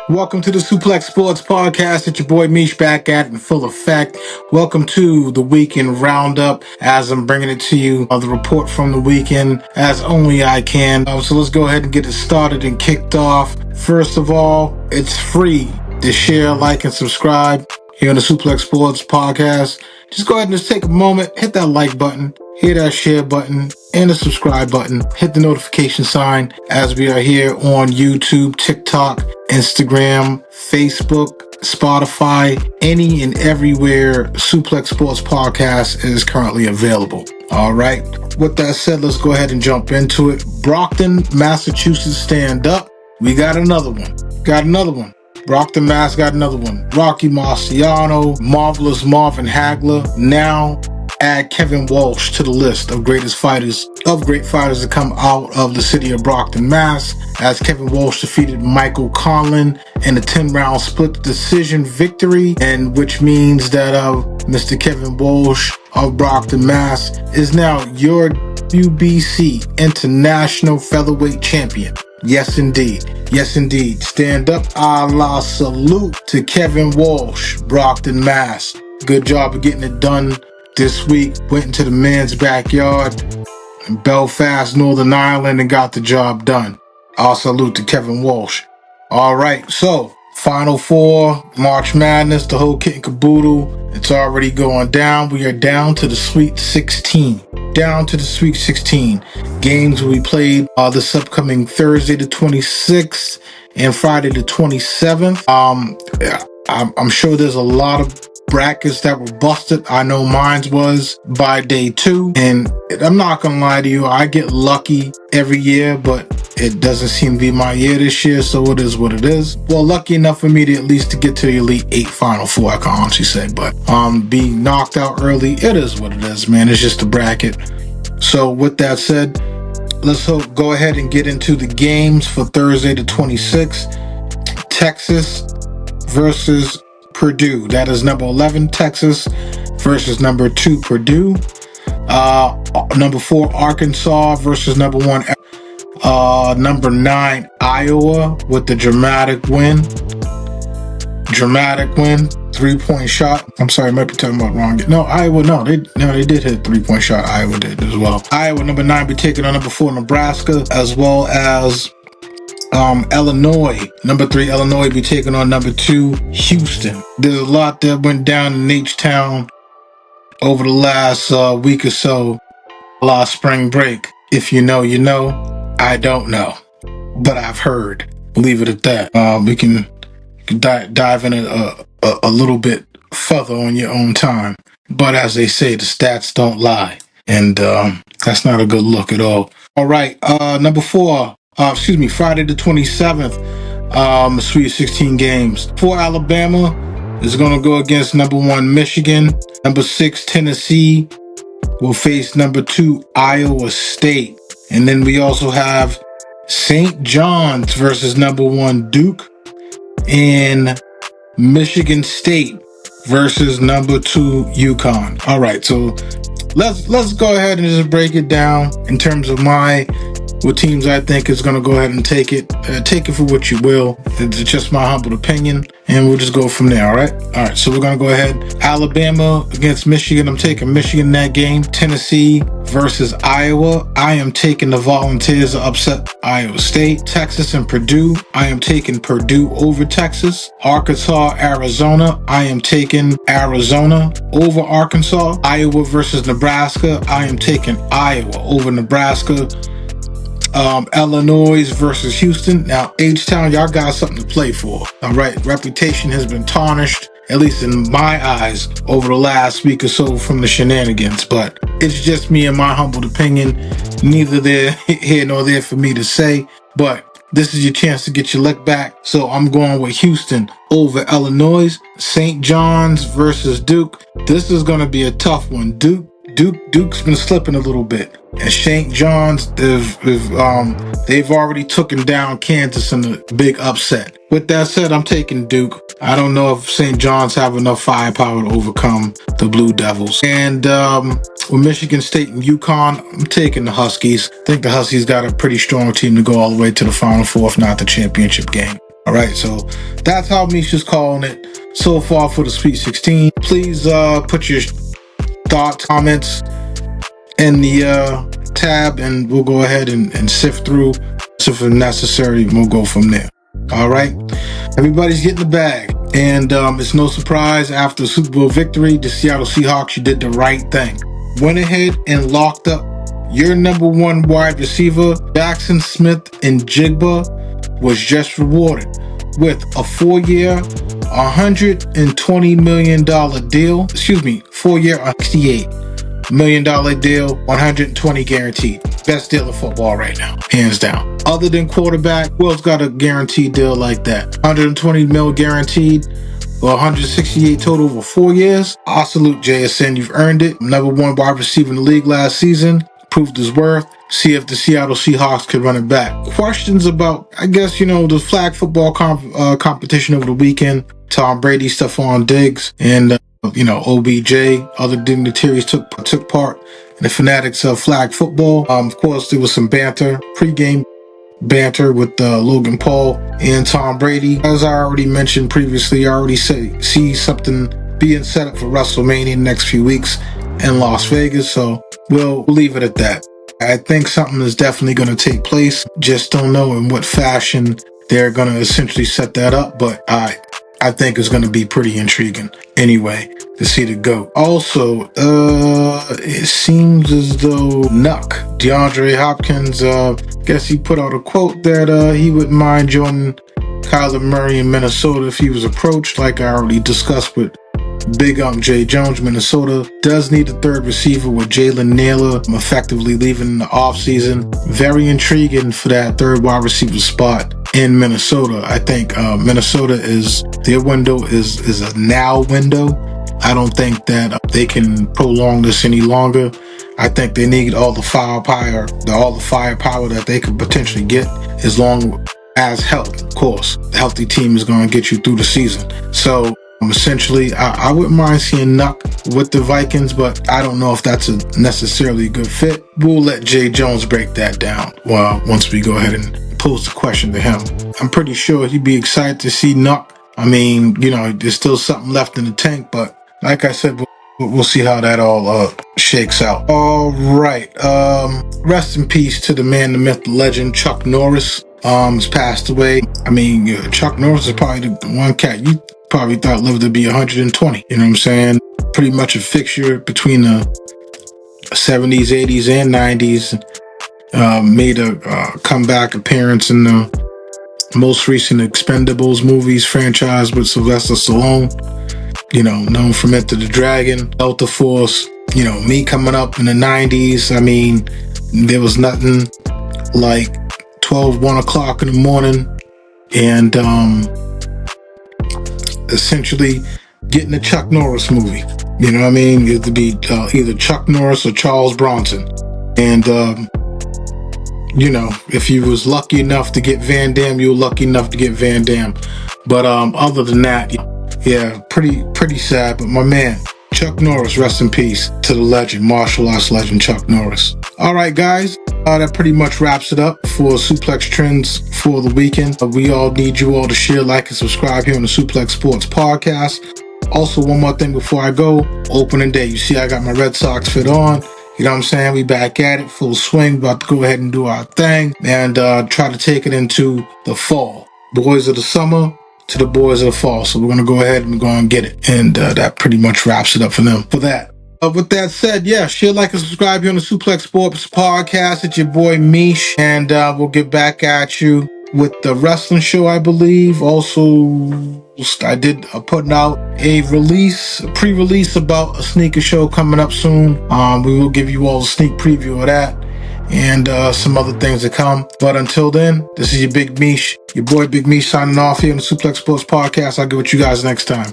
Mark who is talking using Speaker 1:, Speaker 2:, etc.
Speaker 1: Welcome to the Suplex Sports Podcast. It's your boy Mish back at in full effect. Welcome to the weekend roundup as I'm bringing it to you, the report from the weekend as only I can. So let's go ahead and get it started and kicked off. First of all, it's free to share, like, and subscribe here on the Suplex Sports Podcast. Just go ahead and just take a moment, hit that like button, hit that share button, and the subscribe button. Hit the notification sign as we are here on YouTube, TikTok, Instagram, Facebook, Spotify, any and everywhere Suplex Sports Podcast is currently available. All right. With that said, let's go ahead and jump into it. Brockton, Massachusetts, stand up. We got another one. Brockton, Mass got another one. Rocky Marciano, Marvelous Marvin Hagler. Now add Kevin Walsh to the list of great fighters to come out of the city of Brockton, Mass, as Kevin Walsh defeated Michael Collin in a 10-round split decision victory, and which means that Mr. Kevin Walsh of Brockton, Mass is now your WBC International Featherweight Champion. Yes, indeed. Stand up, a la salute to Kevin Walsh, Brockton, Mass. Good job of getting it done this week. Went into the man's backyard in Belfast, Northern Ireland, and got the job done. I'll salute to Kevin Walsh. All right, so Final Four, March Madness, the whole kit and caboodle. It's already going down. We are down to the Sweet 16. Games will be played this upcoming Thursday the 26th and Friday the 27th. I'm sure there's a lot of brackets that were busted. I know mine was by day 2, and I'm not gonna lie to you, I get lucky every year, but it doesn't seem to be my year this year, so it is what it is. Well, lucky enough for me to at least to get to the Elite 8 Final Four, I can honestly say, but being knocked out early, it is what it is, man. It's just a bracket. So with that said, let's go ahead and get into the games for Thursday the 26th. Texas versus Purdue. That is number 11 Texas versus number 2 Purdue. Number 4 Arkansas versus number 1 number 9 Iowa with the dramatic win. 3-point shot. I'm sorry, I might be talking about wrong. No, Iowa. No, they did hit a 3-point shot. Iowa did as well. Iowa number 9 be taking on number 4 Nebraska, as well as Illinois. Number 3 Illinois be taking on number 2 Houston. There's a lot that went down in H-Town over the last week or so. Last spring break. If you know, you know. I don't know, but I've heard. Leave it at that. We can dive in a little bit further on your own time. But as they say, the stats don't lie, and that's not a good look at all. All right, number 4. Friday the 27th, Sweet 16 games. 4 Alabama is going to go against number 1 Michigan. Number 6 Tennessee will face number 2 Iowa State. And then we also have St. John's versus number 1 Duke, and Michigan State versus number 2 UConn. All right, so let's go ahead and just break it down in terms of what teams I think is going to go ahead and take it for what you will. It's just my humble opinion, and we'll just go from there. All right, so we're going to go ahead. Alabama against Michigan. I'm taking Michigan in that game. Tennessee versus Iowa. I am taking the Volunteers to upset Iowa State. Texas and Purdue. I am taking Purdue over Texas. Arkansas, Arizona. I am taking Arizona over Arkansas. Iowa versus Nebraska. I am taking Iowa over Nebraska. Illinois versus Houston. Now, H-Town, y'all got something to play for. All right, reputation has been tarnished, at least in my eyes, over the last week or so from the shenanigans. But it's just me and my humble opinion. Neither there here nor there for me to say. But this is your chance to get your lick back. So I'm going with Houston over Illinois. St. John's versus Duke. This is going to be a tough one. Duke's been slipping a little bit, and St. John's they've already taken down Kansas in a big upset. With that said, I'm taking Duke. I don't know if St. John's have enough firepower to overcome the Blue Devils. And with Michigan State and UConn, I'm taking the Huskies. I think the Huskies got a pretty strong team to go all the way to the Final Four, if not the championship game. All right, so that's how Misha's calling it so far for the Sweet 16. Please put your thoughts, comments in the tab, and we'll go ahead and sift through. So if necessary, we'll go from there. All right, everybody's getting the bag, and it's no surprise after the Super Bowl victory, the Seattle Seahawks, you did the right thing. Went ahead and locked up your number one wide receiver, Jackson Smith-Njigba, was just rewarded with a 4-year, $120 million deal. 4-year, $68 million deal, 120 guaranteed. Best deal in football right now, hands down. Other than quarterback, who else got a guaranteed deal like that? 120 mil guaranteed, or 168 total over 4 years. I salute JSN, you've earned it. Number one wide receiver in the league last season. Proved his worth. See if the Seattle Seahawks could run it back. Questions about, I guess, the flag football competition over the weekend. Tom Brady, Stephon Diggs, and OBJ, other dignitaries took part in the Fanatics of flag football. Of course, there was some pregame banter with Logan Paul and Tom Brady. As I already mentioned previously, I already see something being set up for WrestleMania in the next few weeks in Las Vegas, so we'll leave it at that. I think something is definitely going to take place. Just don't know in what fashion they're going to essentially set that up, but I think it's going to be pretty intriguing anyway to see the GOAT. Also, it seems as though DeAndre Hopkins, guess he put out a quote that he wouldn't mind joining Kyler Murray in Minnesota if he was approached, like I already discussed with Big Jay Jones. Minnesota does need a third receiver with Jalen Naylor effectively leaving in the offseason. Very intriguing for that third wide receiver spot in Minnesota. I think Minnesota their window is a now window. I don't think that they can prolong this any longer. I think they need all the firepower that they could potentially get, as long as health. Of course, the healthy team is going to get you through the season. So essentially, I wouldn't mind seeing Nuck with the Vikings, but I don't know if that's a necessarily good fit. We'll let Jay Jones break that down once we go ahead and pose the question to him. I'm pretty sure he'd be excited to see Nuck. I mean, there's still something left in the tank, but like I said, we'll see how that all shakes out. All right. Rest in peace to the man, the myth, the legend, Chuck Norris. Has passed away. I mean, Chuck Norris is probably the one cat you probably thought lived to be 120. You know what I'm saying? Pretty much a fixture between the 70s, 80s, and 90s. Made a comeback appearance in the most recent Expendables movies franchise with Sylvester Stallone. Known from Enter the Dragon, Delta Force. Me coming up in the 90s. I mean, there was nothing like 1 o'clock in the morning and essentially getting a Chuck Norris movie. You know what I mean? It would be either Chuck Norris or Charles Bronson. And if you was lucky enough to get Van Damme, you were lucky enough to get Van Damme. But other than that, yeah, pretty sad. But my man, Chuck Norris, rest in peace to the legend, martial arts legend Chuck Norris. All right, guys, that pretty much wraps it up for Suplex Trends for the weekend. We all need you all to share, like, and subscribe here on the Suplex Sports Podcast. Also, one more thing before I go, opening day. You see I got my Red Sox fit on. You know what I'm saying? We back at it, full swing, about to go ahead and do our thing and try to take it into the fall. Boys of the summer to the boys of the fall. So we're going to go ahead and go and get it. And that pretty much wraps it up for them for that. With that said, share, like, and subscribe here on the Suplex Sports Podcast. It's your boy Mish, and we'll get back at you with the wrestling show, I believe. Also, I did putting out a pre-release about a sneaker show coming up soon. We will give you all a sneak preview of that and some other things to come. But until then, this is your boy Big Mish signing off here on the Suplex Sports Podcast. I'll get with you guys next time.